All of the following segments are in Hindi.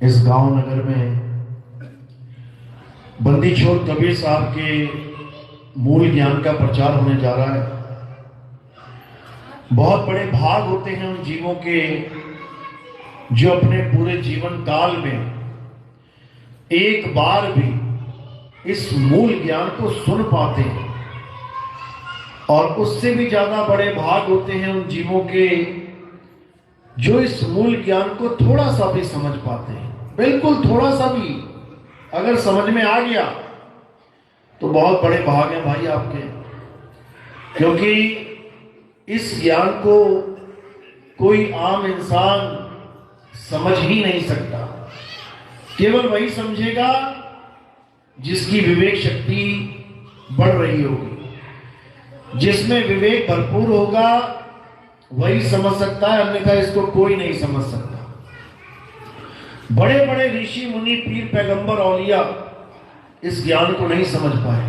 इस गांव नगर में बंदी छोड़ कबीर साहब के मूल ज्ञान का प्रचार होने जा रहा है। बहुत बड़े भाग होते हैं उन जीवों के जो अपने पूरे जीवन काल में एक बार भी इस मूल ज्ञान को सुन पाते हैं, और उससे भी ज्यादा बड़े भाग होते हैं उन जीवों के जो इस मूल ज्ञान को थोड़ा सा भी समझ पाते हैं। बिल्कुल थोड़ा सा भी अगर समझ में आ गया तो बहुत बड़े भाग हैं भाई आपके, क्योंकि इस ज्ञान को कोई आम इंसान समझ ही नहीं सकता। केवल वही समझेगा जिसकी विवेक शक्ति बढ़ रही होगी, जिसमें विवेक भरपूर होगा वही समझ सकता है, अन्यथा इसको कोई नहीं समझ सकता। बड़े बड़े ऋषि मुनि पीर पैगंबर औलिया इस ज्ञान को नहीं समझ पाए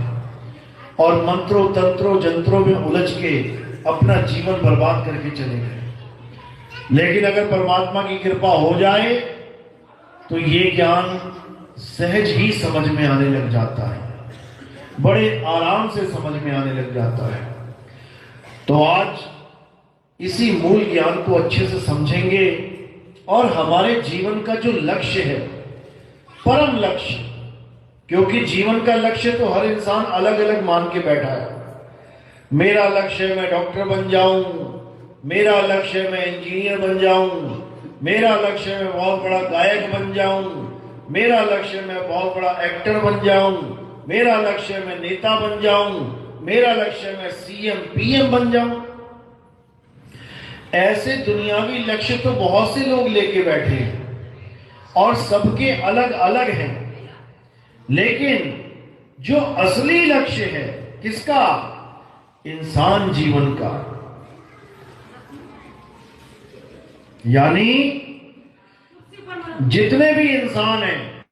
और मंत्रों तंत्रों जंत्रों में उलझ के अपना जीवन बर्बाद करके चले गए। लेकिन अगर परमात्मा की कृपा हो जाए तो ये ज्ञान सहज ही समझ में आने लग जाता है, बड़े आराम से समझ में आने लग जाता है। तो आज इसी मूल ज्ञान को अच्छे से समझेंगे और हमारे जीवन का जो लक्ष्य है, परम लक्ष्य, क्योंकि जीवन का लक्ष्य तो हर इंसान अलग अलग मान के बैठा है। मेरा लक्ष्य है मैं डॉक्टर बन जाऊं, मेरा लक्ष्य है मैं इंजीनियर बन जाऊं, मेरा लक्ष्य है मैं बहुत बड़ा गायक बन जाऊं, मेरा लक्ष्य है मैं बहुत बड़ा एक्टर बन जाऊं, मेरा लक्ष्य है मैं नेता बन जाऊं, मेरा लक्ष्य है मैं सीएम पीएम बन जाऊं। ऐसे दुनियावी लक्ष्य तो बहुत से लोग लेके बैठे हैं और सबके अलग अलग हैं, लेकिन जो असली लक्ष्य है किसका? इंसान जीवन का, यानी जितने भी इंसान हैं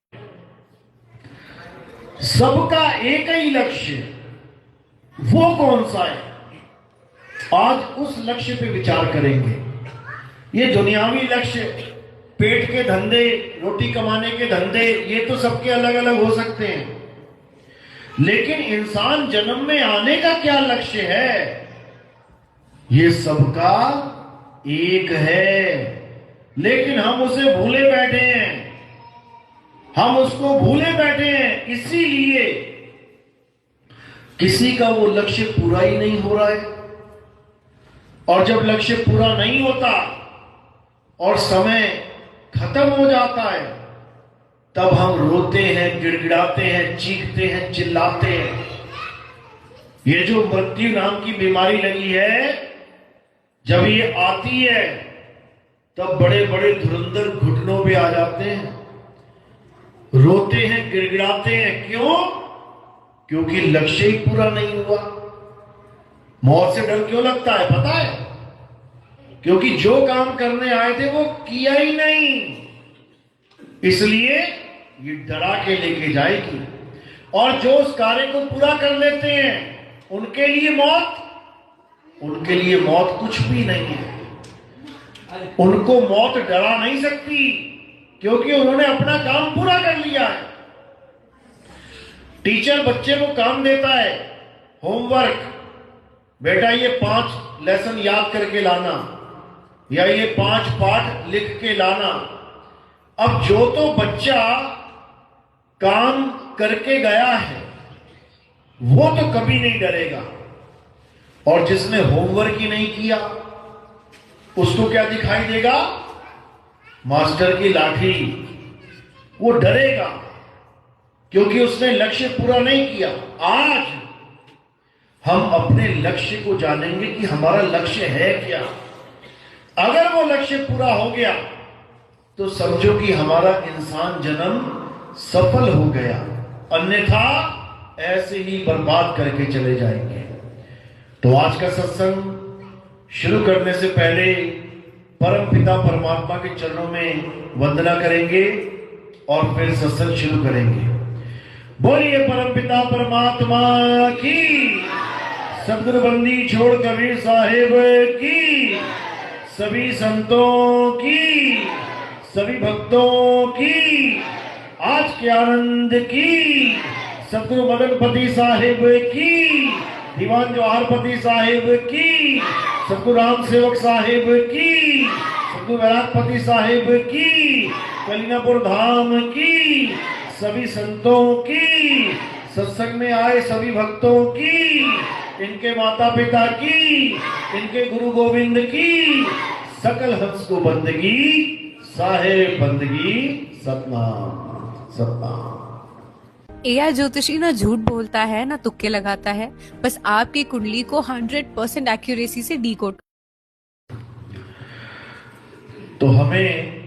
सबका एक ही लक्ष्य, वो कौन सा है? आज उस लक्ष्य पे विचार करेंगे। ये दुनियावी लक्ष्य, पेट के धंधे, रोटी कमाने के धंधे, ये तो सबके अलग अलग हो सकते हैं, लेकिन इंसान जन्म में आने का क्या लक्ष्य है? ये सबका एक है, लेकिन हम उसे भूले बैठे हैं, हम उसको भूले बैठे हैं। इसीलिए किसी का वो लक्ष्य पूरा ही नहीं हो रहा है, और जब लक्ष्य पूरा नहीं होता और समय खत्म हो जाता है, तब हम रोते हैं, गिड़गिड़ाते हैं, चीखते हैं, चिल्लाते हैं। ये जो मृत्यु नाम की बीमारी लगी है, जब ये आती है तब बड़े बड़े धुरंधर घुटनों पे आ जाते हैं, रोते हैं, गिड़गिड़ाते हैं। क्यों? क्योंकि लक्ष्य ही पूरा नहीं हुआ। मौत से डर क्यों लगता है पता है? क्योंकि जो काम करने आए थे वो किया ही नहीं, इसलिए ये डरा के लेके जाएगी। और जो उस कार्य को पूरा कर लेते हैं उनके लिए मौत कुछ भी नहीं है। उनको मौत डरा नहीं सकती, क्योंकि उन्होंने अपना काम पूरा कर लिया है। टीचर बच्चे को काम देता है, होमवर्क, बेटा ये 5 लेसन याद करके लाना, या ये 5 पाठ लिख के लाना। अब जो तो बच्चा काम करके गया है वो तो कभी नहीं डरेगा, और जिसने होमवर्क ही नहीं किया उसको क्या दिखाई देगा? मास्टर की लाठी। वो डरेगा क्योंकि उसने लक्ष्य पूरा नहीं किया। आज हम अपने लक्ष्य को जानेंगे कि हमारा लक्ष्य है क्या। अगर वो लक्ष्य पूरा हो गया तो समझो कि हमारा इंसान जन्म सफल हो गया, अन्यथा ऐसे ही बर्बाद करके चले जाएंगे। तो आज का सत्संग शुरू करने से पहले परम पिता परमात्मा के चरणों में वंदना करेंगे और फिर सत्संग शुरू करेंगे। बोलिए परम पिता परमात्मा की, सदगुरु बंदी छोड़ कबीर साहेब की, सभी संतों की, सभी भक्तों की के आनंद की, सतगुरु मदनपति साहिब की, दीवान जवाहरपति साहिब की, सतगुरु राम सेवक साहिब की, सतगुरु वैरागपति साहिब की, कलिनापुर धाम की, सभी संतों की, सत्संग में आए सभी भक्तों की, इनके माता पिता की, इनके गुरु गोविंद की, सकल हंस को बंदगी, साहेब बंदगी, सतनाम सतनाम। एआई ज्योतिषी ना झूठ बोलता है ना तुक्के लगाता है, बस आपकी कुंडली को 100% एक्यूरेसी से डीकोड। तो हमें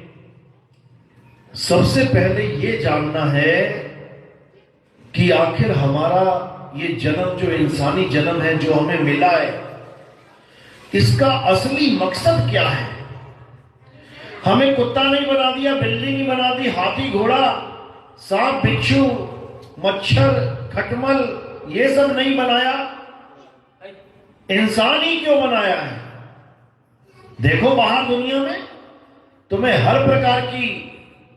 सबसे पहले ये जानना है कि आखिर हमारा ये जन्म, जो इंसानी जन्म है जो हमें मिला है, इसका असली मकसद क्या है। हमें कुत्ता नहीं बना दिया, बिल्ली नहीं बना दी, हाथी घोड़ा सांप बिच्छू मच्छर खटमल ये सब नहीं बनाया, इंसान ही क्यों बनाया है। देखो बाहर दुनिया में तुम्हें हर प्रकार की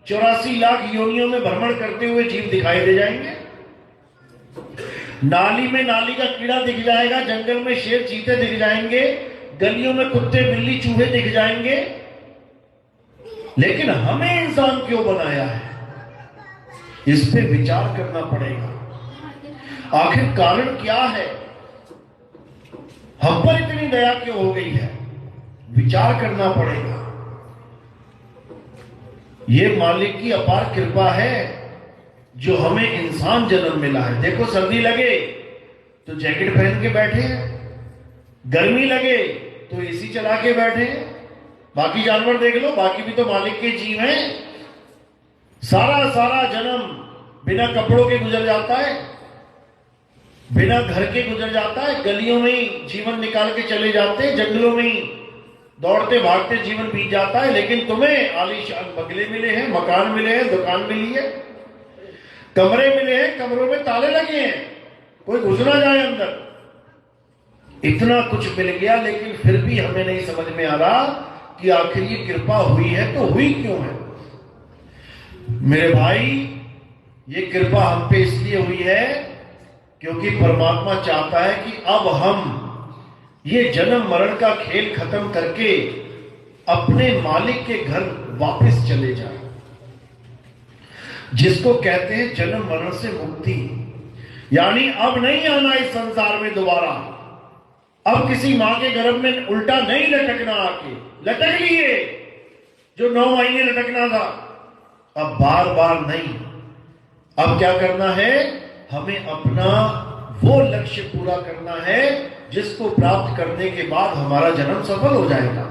84 लाख योनियों में भ्रमण करते हुए जीव दिखाई दे जाएंगे। नाली में नाली का कीड़ा दिख जाएगा, जंगल में शेर चीते दिख जाएंगे, गलियों में कुत्ते बिल्ली चूहे दिख जाएंगे, लेकिन हमें इंसान क्यों बनाया है, इस पे विचार करना पड़ेगा। आखिर कारण क्या है, हम पर इतनी दया क्यों हो गई है, विचार करना पड़ेगा। ये मालिक की अपार कृपा है जो हमें इंसान जन्म मिला है। देखो सर्दी लगे तो जैकेट पहन के बैठे हैं, गर्मी लगे तो एसी चला के बैठे हैं। बाकी जानवर देख लो, बाकी भी तो मालिक के जीव हैं। सारा जन्म बिना कपड़ों के गुजर जाता है, बिना घर के गुजर जाता है, गलियों में ही जीवन निकाल के चले जाते हैं, जंगलों में ही दौड़ते भागते जीवन बीत जाता है। लेकिन तुम्हें आलीशान बंगले मिले हैं, मकान मिले हैं, दुकान मिली है, कमरे मिले हैं, कमरों में ताले लगे हैं, कोई घुस ना जाए अंदर। इतना कुछ मिल गया, लेकिन फिर भी हमें नहीं समझ में आ रहा कि आखिर ये कृपा हुई है तो हुई क्यों है। मेरे भाई, ये कृपा हम पे इसलिए हुई है क्योंकि परमात्मा चाहता है कि अब हम ये जन्म मरण का खेल खत्म करके अपने मालिक के घर वापस चले जाएं, जिसको कहते हैं जन्म मरण से मुक्ति। यानी अब नहीं आना इस संसार में दोबारा, अब किसी मां के गर्भ में उल्टा नहीं लटकना, आके लटक लिए जो 9 महीने लटकना था, अब बार बार नहीं। अब क्या करना है, हमें अपना वो लक्ष्य पूरा करना है जिसको प्राप्त करने के बाद हमारा जन्म सफल हो जाएगा।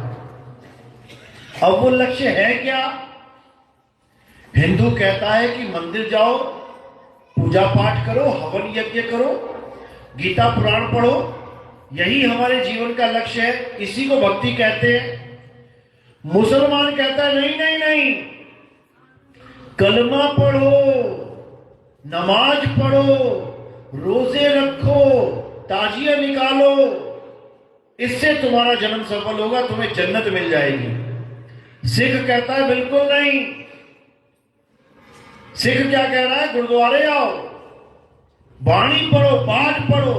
अब वो लक्ष्य है क्या। हिंदू कहता है कि मंदिर जाओ, पूजा पाठ करो, हवन यज्ञ करो, गीता पुराण पढ़ो, यही हमारे जीवन का लक्ष्य है, इसी को भक्ति कहते हैं। मुसलमान कहता है नहीं नहीं नहीं, कलमा पढ़ो, नमाज पढ़ो, रोजे रखो, ताजिया निकालो, इससे तुम्हारा जन्म सफल होगा, तुम्हें जन्नत मिल जाएगी। सिख कहता है बिल्कुल नहीं। सिख क्या कह रहा है, गुरुद्वारे आओ, बाणी पढ़ो, पाठ पढ़ो,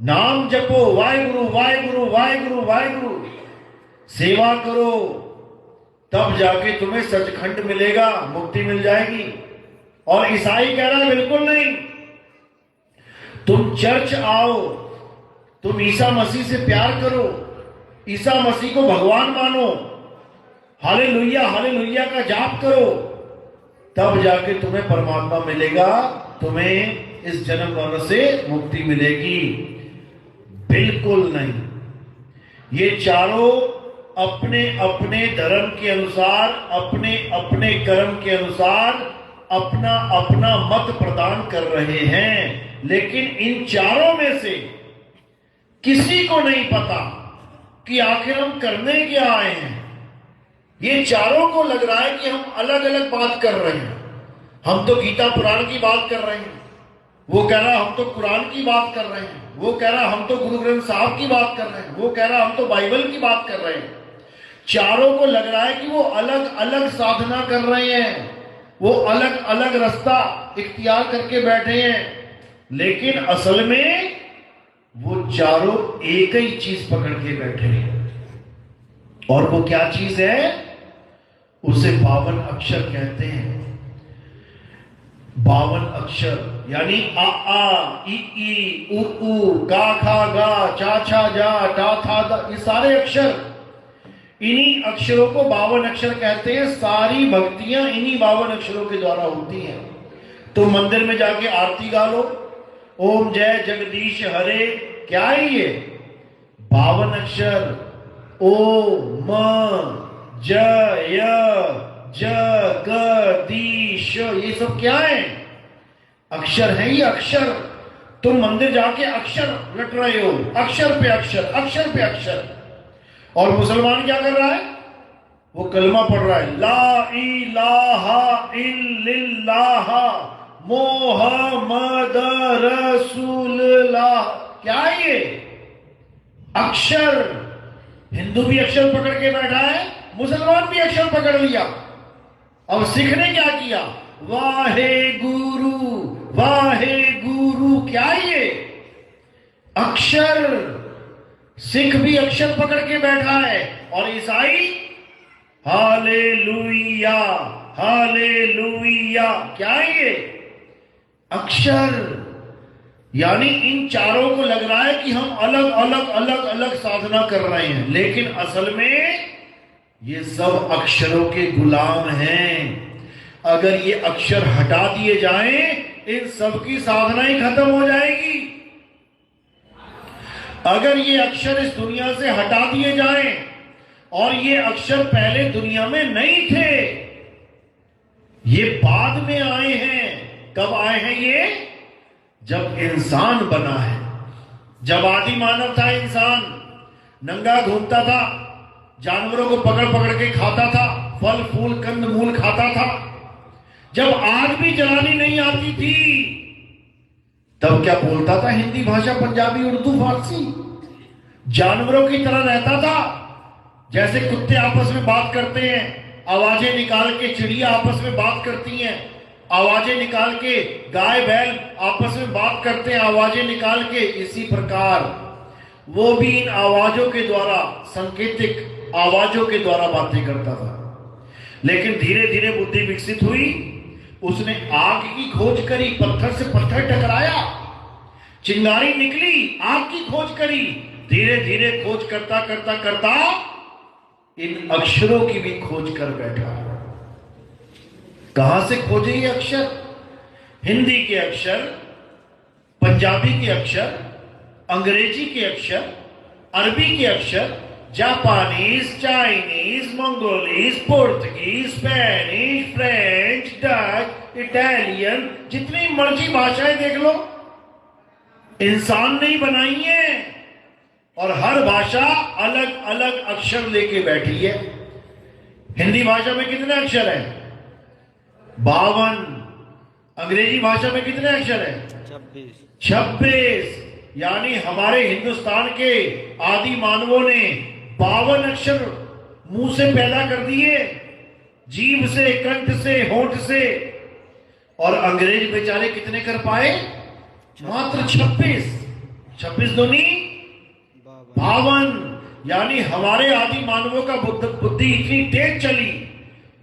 नाम जपो, वाहेगुरु वाहेगुरु वाहेगुरु वाहेगुरु, सेवा करो, तब जाके तुम्हें सचखंड मिलेगा, मुक्ति मिल जाएगी। और ईसाई कह रहा है बिल्कुल नहीं, तुम चर्च आओ, तुम ईसा मसीह से प्यार करो, ईसा मसीह को भगवान मानो, हालेलुया हालेलुया का जाप करो, तब जाके तुम्हें परमात्मा मिलेगा, तुम्हें इस जन्म मरण से मुक्ति मिलेगी। बिल्कुल नहीं। ये चारों अपने अपने धर्म के अनुसार, अपने अपने कर्म के अनुसार अपना अपना मत प्रदान कर रहे हैं, लेकिन इन चारों में से किसी को नहीं पता कि आखिर हम करने क्या आए हैं। ये चारों को लग रहा है कि हम अलग अलग बात कर रहे हैं। हम तो गीता पुराण की बात कर रहे हैं, वो कह रहा हम तो कुरान की बात कर रहे हैं, वो कह रहा हम तो गुरु ग्रंथ साहब की बात कर रहे हैं, वो कह रहा हम तो बाइबल की बात कर रहे हैं। चारों को लग रहा है कि वो अलग अलग साधना कर रहे हैं, वो अलग अलग रास्ता इख्तियार करके बैठे हैं, लेकिन असल में वो चारों एक ही चीज पकड़ के बैठे हैं। और वो क्या चीज है? उसे 52 अक्षर कहते हैं। 52 अक्षर यानी आ आ, ई उ ऊ, गा खा गा, चा छा जा, टा था दा, ये सारे अक्षर, इन्हीं अक्षरों को 52 अक्षर कहते हैं। सारी भक्तियां इन्हीं 52 अक्षरों के द्वारा होती हैं। तो मंदिर में जाके आरती गा लो, ओम जय जगदीश हरे, क्या है ये? 52 अक्षर। ओ म जय जगदीश, ये सब क्या है? अक्षर है ये अक्षर। तुम मंदिर जाके अक्षर रट रहे हो, अक्षर पे अक्षर, अक्षर पे अक्षर। और मुसलमान क्या कर रहा है? वो कलमा पढ़ रहा है, ला इलाहा इल्लल्लाह मोहम्मद रसूलुल्लाह। क्या है ये? अक्षर। हिंदू भी अक्षर पकड़ के बैठा है, मुसलमान भी अक्षर पकड़ लिया। अब सिख ने क्या किया? वाहे गुरु वाहे गुरु, क्या है ये? अक्षर। सिख भी अक्षर पकड़ के बैठा है, और ईसाई हालेलुया हालेलुया, क्या है ये? अक्षर। यानी इन चारों को लग रहा है कि हम अलग अलग अलग अलग साधना कर रहे हैं, लेकिन असल में ये सब अक्षरों के गुलाम हैं। अगर ये अक्षर हटा दिए जाएं, इन सब की साधना ही खत्म हो जाएगी। अगर ये अक्षर इस दुनिया से हटा दिए जाएं, और ये अक्षर पहले दुनिया में नहीं थे, ये बाद में आए हैं। कब आए हैं ये? जब इंसान बना है। जब आदि मानव था, इंसान नंगा घूमता था, जानवरों को पकड़ पकड़ के खाता था, फल फूल कंद मूल खाता था। जब आग भी जलानी नहीं आती थी, तब क्या बोलता था? हिंदी भाषा, पंजाबी, उर्दू, फारसी। जानवरों की तरह रहता था, जैसे कुत्ते आपस में बात करते हैं, आवाजें निकाल के, चिड़िया आपस में बात करती हैं, आवाजें निकाल के, गाय बैल आपस में बात करते हैं आवाजें निकाल के। इसी प्रकार वो भी इन आवाजों के द्वारा, सांकेतिक आवाजों के द्वारा बातें करता था। लेकिन धीरे धीरे बुद्धि विकसित हुई, उसने आग की खोज करी, पत्थर से पत्थर टकराया, चिंगारी निकली, आग की खोज करी। धीरे धीरे खोज करता करता करता इन अक्षरों की भी खोज कर बैठा। कहां से खोजे ये अक्षर? हिंदी के अक्षर, पंजाबी के अक्षर, अंग्रेजी के अक्षर, अरबी के अक्षर, Japanese, Chinese, Mongolese, Portuguese, Spanish, French, Dutch, Italian, जितनी मर्जी भाषाएं देख लो, इंसान ने ही बनाई है। और हर भाषा अलग अलग अक्षर लेके बैठी है। हिंदी भाषा में कितने अक्षर हैं? 52। अंग्रेजी भाषा में कितने अक्षर हैं? 26। यानी हमारे हिंदुस्तान के आदि मानवों ने 52 अक्षर मुंह से पैदा कर दिए, जीभ से, कंठ से, होंठ से। और अंग्रेज बेचारे कितने कर पाए? मात्र 26। 26 दूनी 52। यानी हमारे आदि मानवों का बुद्धि इतनी तेज चली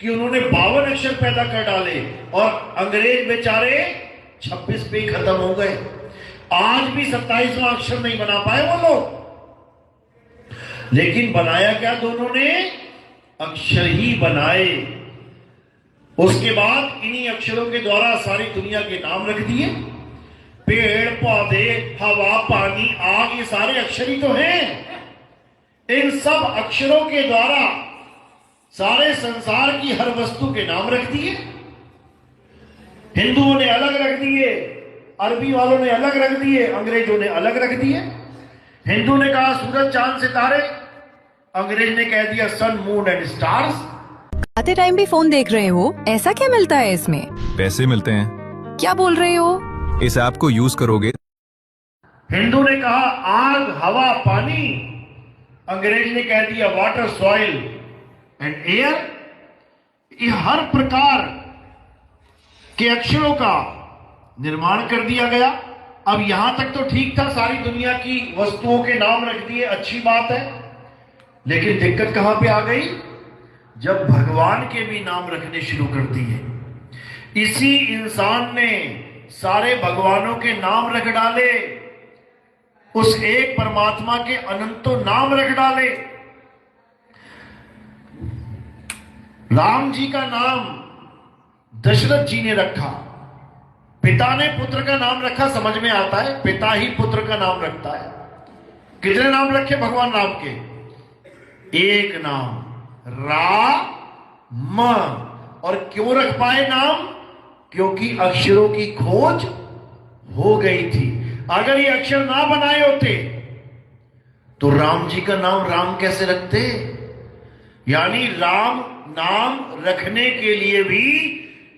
कि उन्होंने 52 अक्षर पैदा कर डाले, और अंग्रेज बेचारे 26 पे ही खत्म हो गए। आज भी 27वां अक्षर नहीं बना पाए वो लोग। लेकिन बनाया क्या दोनों ने? अक्षर ही बनाए। उसके बाद इन्हीं अक्षरों के द्वारा सारी दुनिया के नाम रख दिए। पेड़ पौधे, हवा, पानी, आग, ये सारे अक्षर ही तो हैं। इन सब अक्षरों के द्वारा सारे संसार की हर वस्तु के नाम रख दिए। हिंदुओं ने अलग रख दिए, अरबी वालों ने अलग रख दिए, अंग्रेजों ने अलग रख दिए। हिंदू ने कहा सूरज चांद सितारे, अंग्रेज ने कह दिया सन मून एंड स्टार्स। आते टाइम भी फोन देख रहे हो, ऐसा क्या मिलता है इसमें? पैसे मिलते हैं। क्या बोल रहे हो? इस ऐप को यूज करोगे। हिंदू ने कहा आग, हवा, पानी, अंग्रेज ने कह दिया वाटर, सॉइल एंड एयर। ये हर प्रकार के अक्षरों का निर्माण कर दिया गया। अब यहां तक तो ठीक था, सारी दुनिया की वस्तुओं के नाम रख दिए, अच्छी बात है। लेकिन दिक्कत कहां पे आ गई? जब भगवान के भी नाम रखने शुरू कर दिए। इसी इंसान ने सारे भगवानों के नाम रख डाले, उस एक परमात्मा के अनंतों नाम रख डाले। राम जी का नाम दशरथ जी ने रखा, पिता ने पुत्र का नाम रखा, समझ में आता है, पिता ही पुत्र का नाम रखता है। कितने नाम रखे भगवान राम के? एक नाम, राम। और क्यों रख पाए नाम? क्योंकि अक्षरों की खोज हो गई थी। अगर ये अक्षर ना बनाए होते तो राम जी का नाम राम कैसे रखते? यानी राम नाम रखने के लिए भी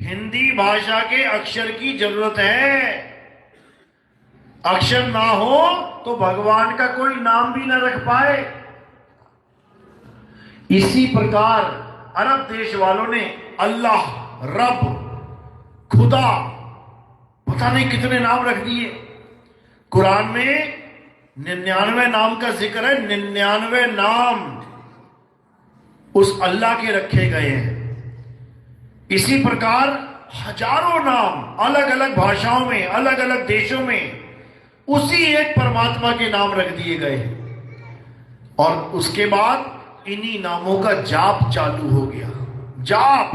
हिंदी भाषा के अक्षर की जरूरत है। अक्षर ना हो तो भगवान का कोई नाम भी ना रख पाए। इसी प्रकार अरब देश वालों ने अल्लाह, रब, खुदा, पता नहीं कितने नाम रख दिए। कुरान में 99 नाम का जिक्र है, 99 नाम उस अल्लाह के रखे गए हैं। इसी प्रकार हजारों नाम अलग अलग भाषाओं में, अलग अलग देशों में उसी एक परमात्मा के नाम रख दिए गए। और उसके बाद इन्हीं नामों का जाप चालू हो गया। जाप,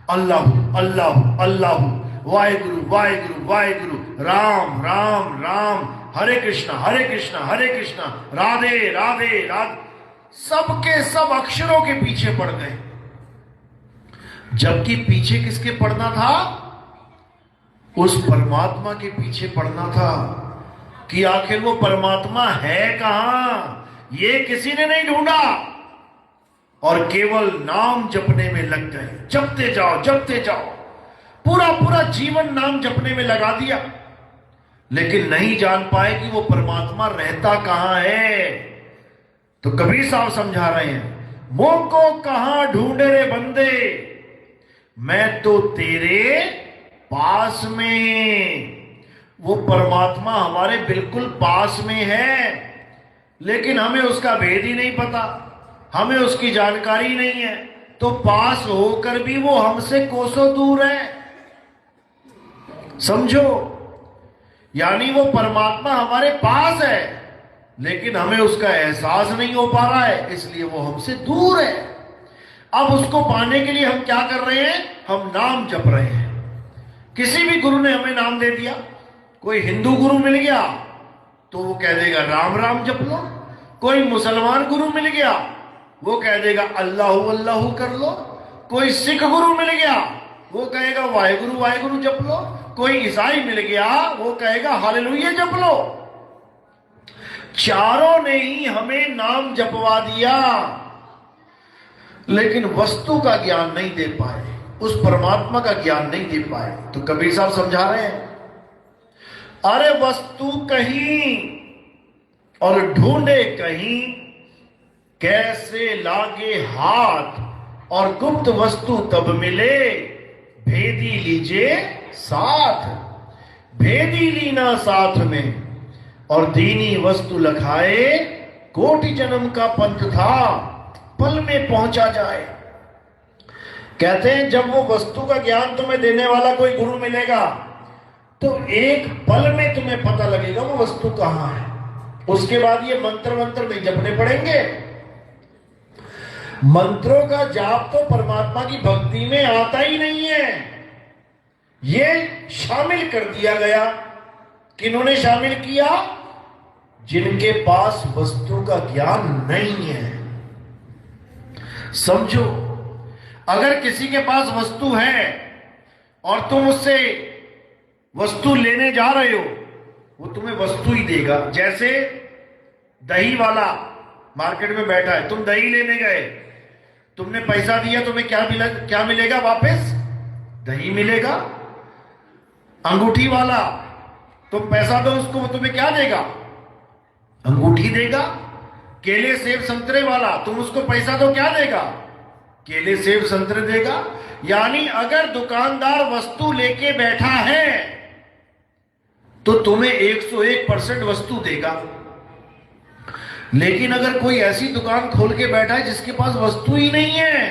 अल्लाह अल्लाह अल्लाह, वाहेगुरु वाहेगुरु वाहेगुरु, राम राम राम, हरे कृष्णा हरे कृष्णा हरे कृष्णा, राधे राधे राधे। सबके सब अक्षरों के पीछे पड़ गए। जबकि पीछे किसके पड़ना था? उस परमात्मा के पीछे पड़ना था कि आखिर वो परमात्मा है कहां। ये किसी ने नहीं ढूंढा और केवल नाम जपने में लग गए। जपते जाओ जपते जाओ, पूरा पूरा जीवन नाम जपने में लगा दिया, लेकिन नहीं जान पाए कि वो परमात्मा रहता कहां है। तो कबीर साहब समझा रहे हैं, मोह को कहां ढूंढे रे बंदे, मैं तो तेरे पास में। वो परमात्मा हमारे बिल्कुल पास में है, लेकिन हमें उसका भेद ही नहीं पता, हमें उसकी जानकारी नहीं है। तो पास होकर भी वो हमसे कोसों दूर है। समझो, यानी वो परमात्मा हमारे पास है, लेकिन हमें उसका एहसास नहीं हो पा रहा है, इसलिए वो हमसे दूर है। अब उसको पाने के लिए हम क्या कर रहे हैं? हम नाम जप रहे हैं। किसी भी गुरु ने हमें नाम दे दिया, कोई हिंदू गुरु मिल गया तो वो कह देगा राम राम जप लो। कोई मुसलमान गुरु मिल गया, वो कह देगा अल्लाहु अल्लाहु कर लो। कोई सिख गुरु मिल गया, वो कहेगा वाहेगुरु वाहेगुरु जप लो। कोई ईसाई मिल गया, वो कहेगा हालेलुया जप लो। चारों ने ही हमें नाम जपवा दिया, लेकिन वस्तु का ज्ञान नहीं दे पाए, उस परमात्मा का ज्ञान नहीं दे पाए। तो कबीर साहब समझा रहे हैं, अरे वस्तु कहीं और ढूंढे कहीं, कैसे लागे हाथ और गुप्त वस्तु तब मिले, भेदी लीजिए साथ। भेदी लीना साथ में और दीनी वस्तु लखाए, कोटि जन्म का पंथ था पल में पहुंचा जाए। कहते हैं जब वो वस्तु का ज्ञान तुम्हें देने वाला कोई गुरु मिलेगा तो एक पल में तुम्हें पता लगेगा वो वस्तु कहां है। उसके बाद ये मंत्र मंत्र नहीं जपने पड़ेंगे। मंत्रों का जाप तो परमात्मा की भक्ति में आता ही नहीं है, ये शामिल कर दिया गया। किन्होंने शामिल किया? जिनके पास वस्तु का ज्ञान नहीं है। समझो, अगर किसी के पास वस्तु है और तुम उससे वस्तु लेने जा रहे हो, वो तुम्हें वस्तु ही देगा। जैसे दही वाला मार्केट में बैठा है, तुम दही लेने गए, तुमने पैसा दिया, तुम्हें क्या मिलेगा वापस? दही मिलेगा। अंगूठी वाला, तुम पैसा दो उसको, वो तुम्हें क्या देगा? अंगूठी देगा। केले सेब संतरे वाला, तुम उसको पैसा दो, क्या देगा? केले सेब संतरे देगा। यानी अगर दुकानदार वस्तु लेके बैठा है तो तुम्हें 101% वस्तु देगा। लेकिन अगर कोई ऐसी दुकान खोल के बैठा है जिसके पास वस्तु ही नहीं है,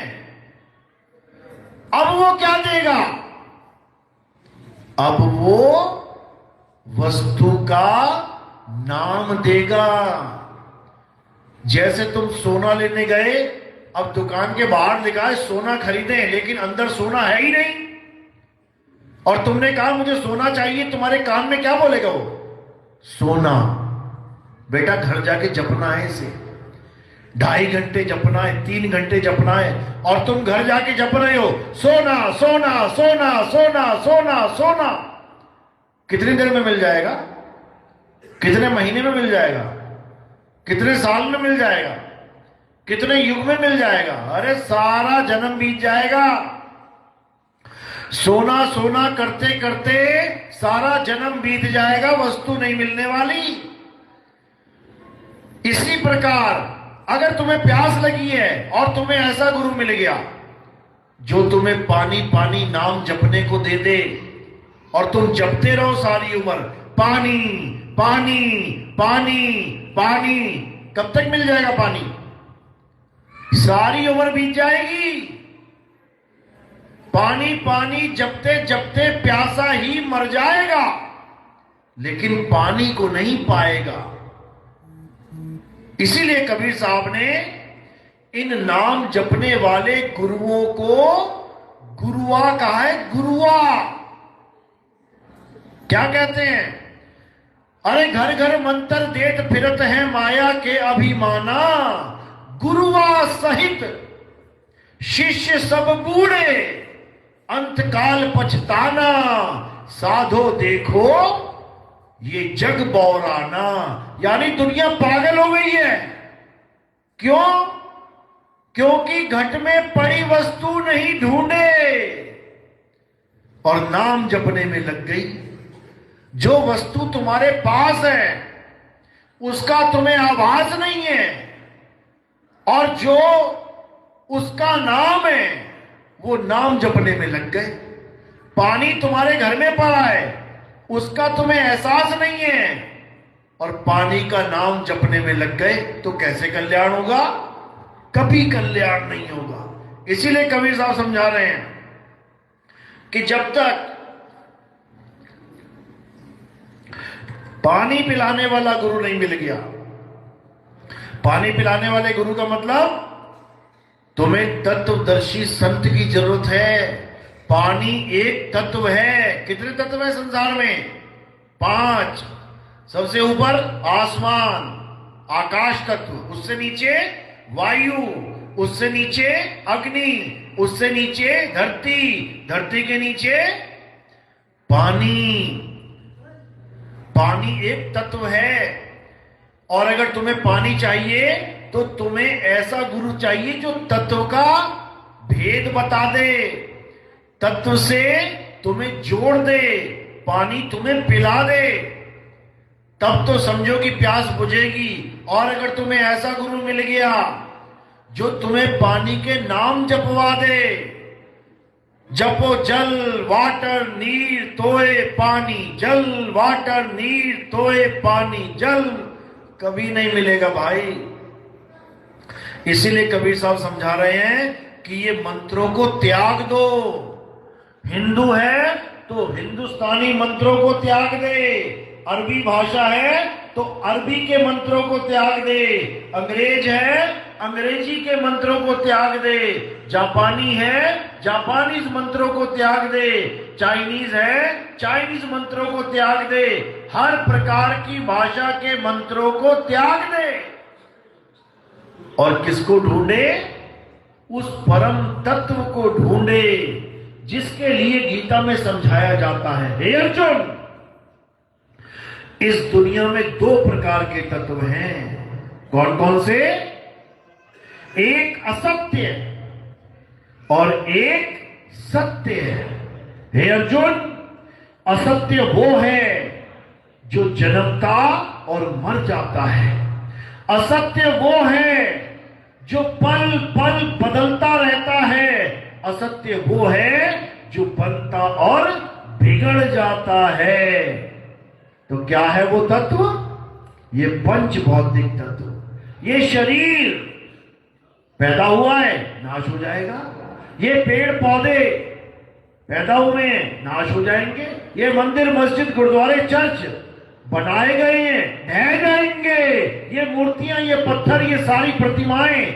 अब वो क्या देगा? अब वो वस्तु का नाम देगा। जैसे तुम सोना लेने गए, अब दुकान के बाहर लिखा है सोना खरीदें, लेकिन अंदर सोना है ही नहीं, और तुमने कहा मुझे सोना चाहिए, तुम्हारे कान में क्या बोलेगा वो? सोना। बेटा घर जाके जपना है इसे, 2.5 घंटे जपना है, 3 घंटे जपना है, और तुम घर जाके जप रहे हो सोना सोना सोना सोना सोना सोना। कितनी देर में मिल जाएगा? कितने महीने में मिल जाएगा? कितने साल में मिल जाएगा? कितने युग में मिल जाएगा? अरे सारा जन्म बीत जाएगा। सोना सोना करते करते सारा जन्म बीत जाएगा, वस्तु नहीं मिलने वाली। इसी प्रकार अगर तुम्हें प्यास लगी है और तुम्हें ऐसा गुरु मिल गया जो तुम्हें पानी पानी नाम जपने को दे दे, और तुम जपते रहो सारी उम्र, पानी पानी पानी पानी, कब तक मिल जाएगा पानी? सारी उम्र बीत जाएगी। पानी पानी जपते जपते प्यासा ही मर जाएगा, लेकिन पानी को नहीं पाएगा। इसीलिए कबीर साहब ने इन नाम जपने वाले गुरुओं को गुरुआ कहा है। गुरुआ क्या कहते हैं? अरे घर घर मंत्र देत फिरत है माया के अभिमाना, गुरुआ सहित शिष्य सब बूढ़े अंतकाल पछताना, साधो देखो ये जग बौराना। यानी दुनिया पागल हो गई है। क्यों? क्योंकि घट में पड़ी वस्तु नहीं ढूंढे और नाम जपने में लग गई। जो वस्तु तुम्हारे पास है उसका तुम्हें आभास नहीं है, और जो उसका नाम है वो नाम जपने में लग गए। पानी तुम्हारे घर में पड़ा है, उसका तुम्हें एहसास नहीं है, और पानी का नाम जपने में लग गए, तो कैसे कल्याण होगा? कभी कल्याण नहीं होगा। इसीलिए कबीर साहब समझा रहे हैं कि जब तक पानी पिलाने वाला गुरु नहीं मिल गया, पानी पिलाने वाले गुरु का मतलब तुम्हें तत्वदर्शी संत की जरूरत है। पानी एक तत्व है। कितने तत्व है संसार में? 5। सबसे ऊपर आसमान, आकाश तत्व, उससे नीचे वायु, उससे नीचे अग्नि, उससे नीचे धरती, धरती के नीचे पानी। पानी एक तत्व है। और अगर तुम्हें पानी चाहिए तो तुम्हें ऐसा गुरु चाहिए जो तत्व का भेद बता दे, तत्व से तुम्हें जोड़ दे, पानी तुम्हें पिला दे, तब तो समझो कि प्यास बुझेगी। और अगर तुम्हें ऐसा गुरु मिल गया जो तुम्हें पानी के नाम जपवा दे, जपो जल वाटर नीर तोए पानी, जल वाटर नीर तोए पानी, जल कभी नहीं मिलेगा भाई। इसीलिए कबीर साहब समझा रहे हैं कि ये मंत्रों को त्याग दो। हिंदू है तो हिंदुस्तानी मंत्रों को त्याग दे, अरबी भाषा है तो अरबी के मंत्रों को त्याग दे, अंग्रेज है अंग्रेजी के मंत्रों को त्याग दे, जापानी है जापानीज मंत्रों को त्याग दे, चाइनीज है चाइनीज मंत्रों को त्याग दे, हर प्रकार की भाषा के मंत्रों को त्याग दे, और किसको ढूंढे? उस परम तत्व को ढूंढे जिसके लिए गीता में समझाया जाता है, हे अर्जुन, इस दुनिया में 2 प्रकार के तत्व हैं। कौन कौन से? एक असत्य और एक सत्य है। हे अर्जुन, असत्य वो है जो जन्मता और मर जाता है, असत्य वो है जो पल पल बदलता रहता है। असत्य वो है जो बनता और बिगड़ जाता है। तो क्या है वो तत्व? ये पंच भौतिक तत्व। ये शरीर पैदा हुआ है, नाश हो जाएगा। ये पेड़ पौधे पैदा हुए हैं, नाश हो जाएंगे। ये मंदिर मस्जिद गुरुद्वारे चर्च बनाए गए हैं, ढह जाएंगे। ये मूर्तियां, ये पत्थर, ये सारी प्रतिमाएं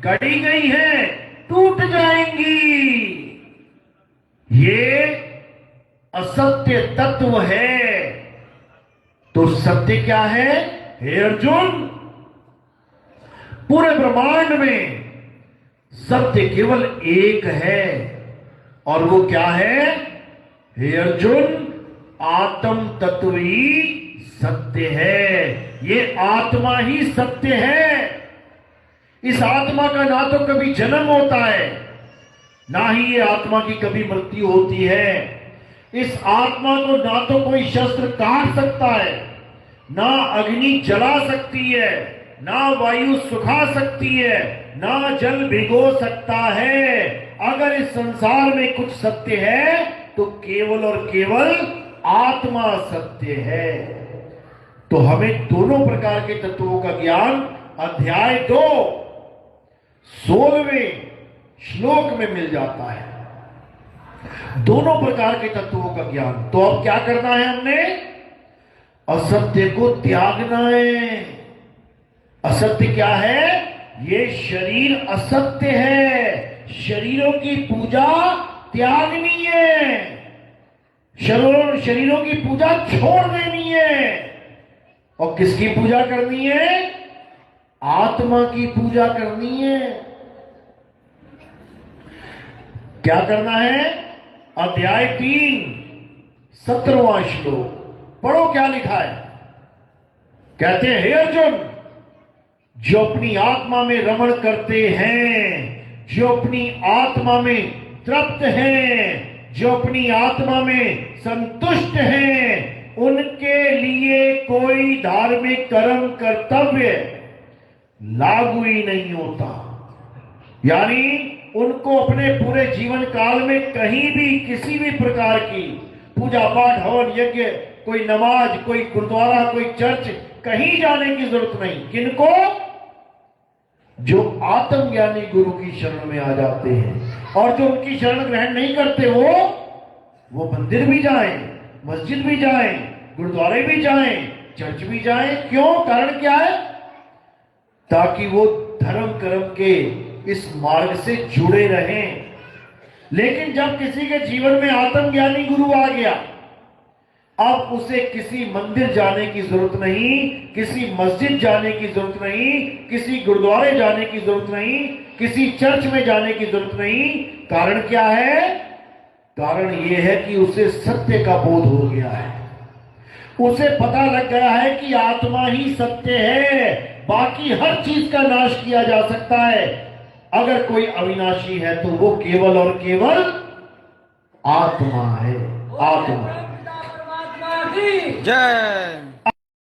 गढ़ी गई हैं, टूट जाएंगी। ये असत्य तत्व है। तो सत्य क्या है? हे अर्जुन, पूरे ब्रह्मांड में सत्य केवल एक है, और वो क्या है? हे अर्जुन, आत्म तत्व ही सत्य है। ये आत्मा ही सत्य है। इस आत्मा का ना तो कभी जन्म होता है, ना ही ये आत्मा की कभी मृत्यु होती है। इस आत्मा को ना तो कोई शस्त्र काट सकता है, ना अग्नि जला सकती है, ना वायु सुखा सकती है, ना जल भिगो सकता है। अगर इस संसार में कुछ सत्य है तो केवल और केवल आत्मा सत्य है। तो हमें दोनों प्रकार के तत्वों का ज्ञान अध्याय 2 16वें श्लोक में मिल जाता है। दोनों प्रकार के तत्वों का ज्ञान। तो अब क्या करना है? हमने असत्य को त्यागना है। असत्य क्या है? ये शरीर असत्य है। शरीरों की पूजा त्यागनी है। शरीरों की पूजा छोड़ देनी है। और किसकी पूजा करनी है? आत्मा की पूजा करनी है। क्या करना है? अध्याय 3 17वां श्लोक पढ़ो, क्या लिखा है। कहते हैं, हे अर्जुन, जो अपनी आत्मा में रमण करते हैं, जो अपनी आत्मा में तृप्त हैं, जो अपनी आत्मा में संतुष्ट हैं, उनके लिए कोई धार्मिक कर्म कर्तव्य लागू ही नहीं होता। यानी उनको अपने पूरे जीवन काल में कहीं भी किसी भी प्रकार की पूजा पाठ, हवन यज्ञ, कोई नमाज, कोई गुरुद्वारा, कोई चर्च, कहीं जाने की जरूरत नहीं। किनको? जो आत्मज्ञानी गुरु की शरण में आ जाते हैं। और जो उनकी शरण ग्रहण नहीं करते, वो मंदिर भी जाएं, मस्जिद भी जाएं, गुरुद्वारे भी जाएं, चर्च भी जाएं। क्यों? कारण क्या है? ताकि वो धर्म कर्म के इस मार्ग से जुड़े रहें। लेकिन जब किसी के जीवन में आत्मज्ञानी गुरु आ गया, अब उसे किसी मंदिर जाने की जरूरत नहीं, किसी मस्जिद जाने की जरूरत नहीं, किसी गुरुद्वारे जाने की जरूरत नहीं, किसी चर्च में जाने की जरूरत नहीं। कारण क्या है? कारण यह है कि उसे सत्य का बोध हो गया है। उसे पता लग गया है कि आत्मा ही सत्य है। बाकी हर चीज का नाश किया जा सकता है। अगर कोई अविनाशी है तो वो केवल और केवल आत्मा है। आत्मा। जय